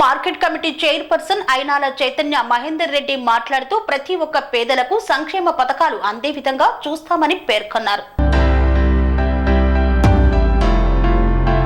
Market committee chairperson Ainala Chaitanya Mahender Reddy మాట్లాడుతూ ప్రతి ఒక్క పేదలకు సంక్షేమ పథకాలు అందే విధంగా చూస్తామని పేర్కొన్నారు.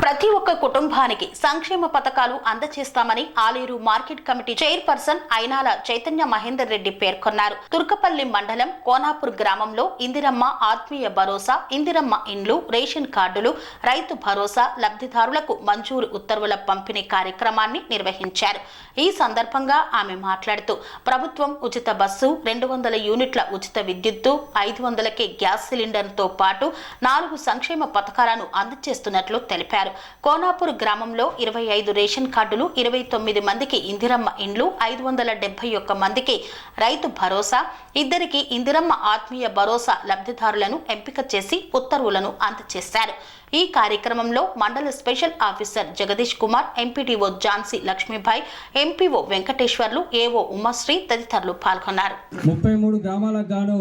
ప్రతి ఒక్క కుటుంబానికి సంక్షేమ పథకాలు అందజేస్తామని Aleru market committee chairperson Ainala Chaitanya Mahender Reddy పేర్కొన్నారు. తుర్కపల్లి మండలం కోనాపూర్ గ్రామంలో ఇందిరమ్మ ఆత్మీయ భరోసా, ఇందిరమ్మ ఇండ్లు, రేషన్ కార్డులు, రైతు భరోసా లబ్ధిదారులకు మంజూరు ఉత్తర్వుల పంపిణీ కార్యక్రమాన్ని నిర్వహించారు. ఈ సందర్భంగా ఆమె మాట్లాడుతూ ప్రభుత్వం ఉచిత బస్సు, 200 యూనిట్ల ఉచిత విద్యుత్తు, 500కే గ్యాస్ సిలిండర్తో పాటు 4 సంక్షేమ పథకాలను అందజేస్తున్నట్లు తెలిపారు. కోనాపూర్ గ్రామంలో 25 రేషన్ కార్డులు, 29 మందికి ఇందిరమ్మ ఇండ్లు, 571 మందికి రైతు భరోసా, 2 ఇందిరమ్మ ఆత్మీయ భరోసా లబ్ధిదారులను ఎంపిక చేసి ఉత్తర్వులను అందజేశారు. ఈ కార్యక్రమంలో మండల special officer Jagadish Kumar, MPDO Jhansi Lakshmibai, MPO Venkateswarlu, AO Umashri తదితరులు పాల్గొన్నారు. 33 గ్రామాలకు గాను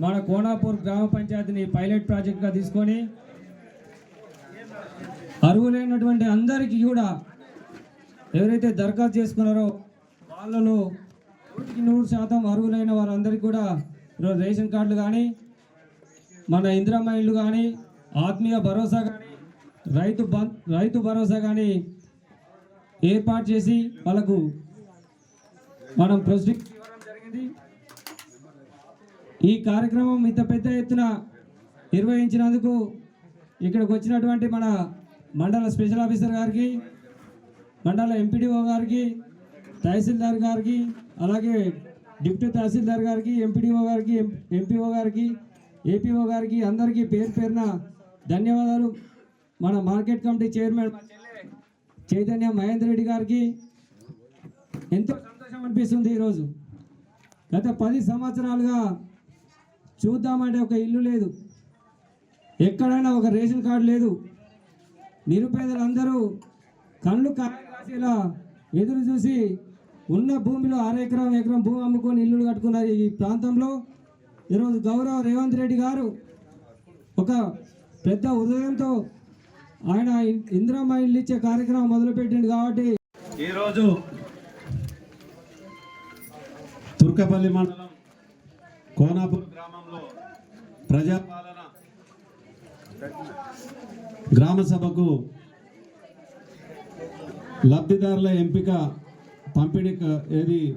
మన కోనాపూర్ గ్రామ పంచాయతీని పైలట్ ప్రాజెక్ట్గా తీసుకొని అర్హులైనటువంటి అందరికీ కూడా ఎవరైతే దరఖాస్తు చేసుకున్నారో వాళ్ళలో 100% అర్హులైన వారందరికీ కూడా రేషన్ కార్డులు కానీ, మన ఇందిరమ్మ ఇళ్ళు కానీ, ఆత్మీయ భరోసా కానీ, రైతు భరోసా కానీ ఏర్పాటు చేసి వాళ్ళకు మనం ప్రొసీడింగ్ ఇవ్వడం జరిగింది. ఈ కార్యక్రమం ఇంత పెద్ద ఎత్తున నిర్వహించినందుకు ఇక్కడికి వచ్చినటువంటి మన మండల స్పెషల్ ఆఫీసర్ గారికి, మండల ఎంపీడీఓ గారికి, తహసీల్దార్ గారికి, అలాగే డిప్యూటీ తహసీల్దార్ గారికి, ఎంపీడీఓ గారికి, ఎంపీఓ గారికి, ఏపీఓ గారికి అందరికీ పేరు పేరున ధన్యవాదాలు. మన market committee chairman Chaitanya Mahender Reddy గారికి ఎంతో సంతోషం అనిపిస్తుంది. ఈరోజు గత 10 సంవత్సరాలుగా చూద్దామంటే ఒక ఇల్లు లేదు, ఎక్కడైనా ఒక రేషన్ కార్డు లేదు. నిరుపేదలందరూ కళ్ళు కాసేలా ఎదురు చూసి ఉన్న భూమిలో ఎకరం భూమి అమ్ముకొని ఇల్లులు కట్టుకున్నారు. ఈ ప్రాంతంలో ఈరోజు గౌరవ రేవంత్ రెడ్డి గారు ఒక పెద్ద ఉదయంతో ఆయన ఇందిరమ్మ ఇల్లు ఇచ్చే కార్యక్రమం మొదలుపెట్టింది. కాబట్టి ఈరోజు తుర్కపల్లి మండలం కోనాపూర్ గ్రామంలో ప్రజాపాలన గ్రామ సభకు లబ్ధిదారుల ఎంపిక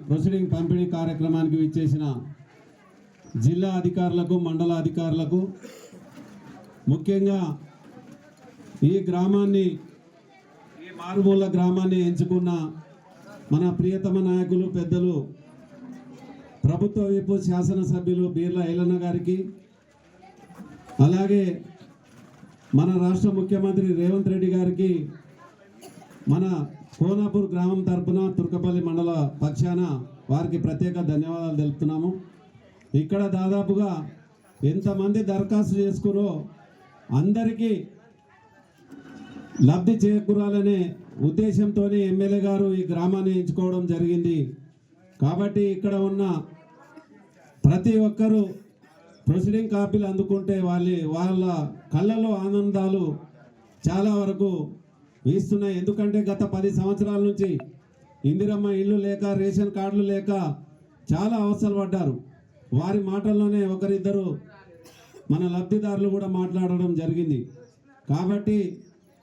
ప్రొసీడింగ్ పంపిణీ కార్యక్రమానికి విచ్చేసిన జిల్లా అధికారులకు, మండల అధికారులకు, ముఖ్యంగా ఈ మారుమూల గ్రామాన్ని ఎంచుకున్న మన ప్రియతమ నాయకులు, పెద్దలు, ప్రభుత్వ వైపు శాసనసభ్యులు బీర్లా ఐలన్న గారికి, అలాగే మన రాష్ట్ర ముఖ్యమంత్రి రేవంత్ రెడ్డి గారికి మన కోనాపూర్ గ్రామం తరపున తుర్కపల్లి మండల పక్షాన వారికి ప్రత్యేక ధన్యవాదాలు తెలుపుతున్నాము. ఇక్కడ దాదాపుగా ఎంతమంది దరఖాస్తు చేసుకురో అందరికీ లబ్ధి చేకూరాలనే ఉద్దేశంతోనే ఎమ్మెల్యే గారు ఈ గ్రామాన్ని ఎంచుకోవడం జరిగింది. కాబట్టి ఇక్కడ ఉన్న ప్రతి ఒక్కరూ ప్రొసీడింగ్ కాపీలు అందుకుంటే వాళ్ళ కళ్ళలో ఆనందాలు చాలా వరకు వీస్తున్నాయి. ఎందుకంటే గత 10 సంవత్సరాల నుంచి ఇందిరమ్మ ఇళ్ళు లేక, రేషన్ కార్డులు లేక చాలా అవస్థలు పడ్డారు. వారి మాటల్లోనే ఒకరిద్దరు మన లబ్ధిదారులు కూడా మాట్లాడడం జరిగింది. కాబట్టి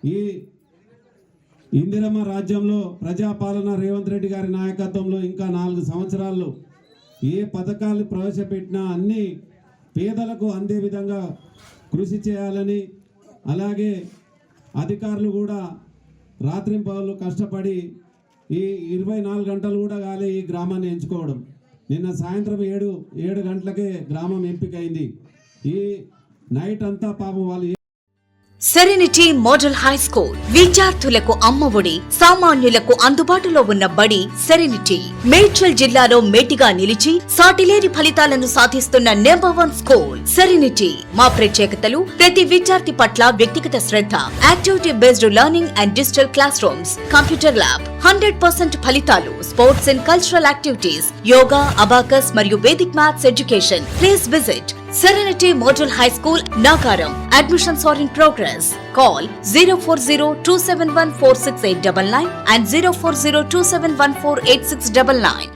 ఈ ఇందిరమ్మ రాజ్యంలో ప్రజాపాలన రేవంత్ రెడ్డి గారి నాయకత్వంలో ఇంకా 4 సంవత్సరాల్లో ఏ పథకాలు ప్రవేశపెట్టినా అన్ని పేదలకు అందే విధంగా కృషి చేయాలని, అలాగే అధికారులు కూడా రాత్రింపగళ్ళు కష్టపడి ఈ 24 గంటలు కూడా కాలే ఈ గ్రామాన్ని ఎంచుకోవడం. నిన్న సాయంత్రం 7 గంటలకే గ్రామం ఎంపికైంది. ఈ నైట్ అంతా పాపం వాళ్ళు సెరెనిటీ మోడల్ హై స్కూల్ విద్యార్థులకు అమ్మఒడి, సామాన్యులకు అందుబాటులో ఉన్న బడి సెరెనిటీ. మేడ్చల్ జిల్లాలో మేటిగా నిలిచి సాటిలేని ఫలితాలను సాధిస్తున్న #1 స్కూల్ సెరెనిటీ. మా ప్రత్యేకతలు ప్రతి విద్యార్థి పట్ల వ్యక్తిగత శ్రద్ధ, activity based learning and digital class rooms, computer lab, 100% ఫలితాలు, sports and cultural activities, yoga, abacus మరియు Vedic maths education. Please visit Serenity Model High School, Nagaram. Admissions are in progress. Call 040-271-46899 and 040-271-48699.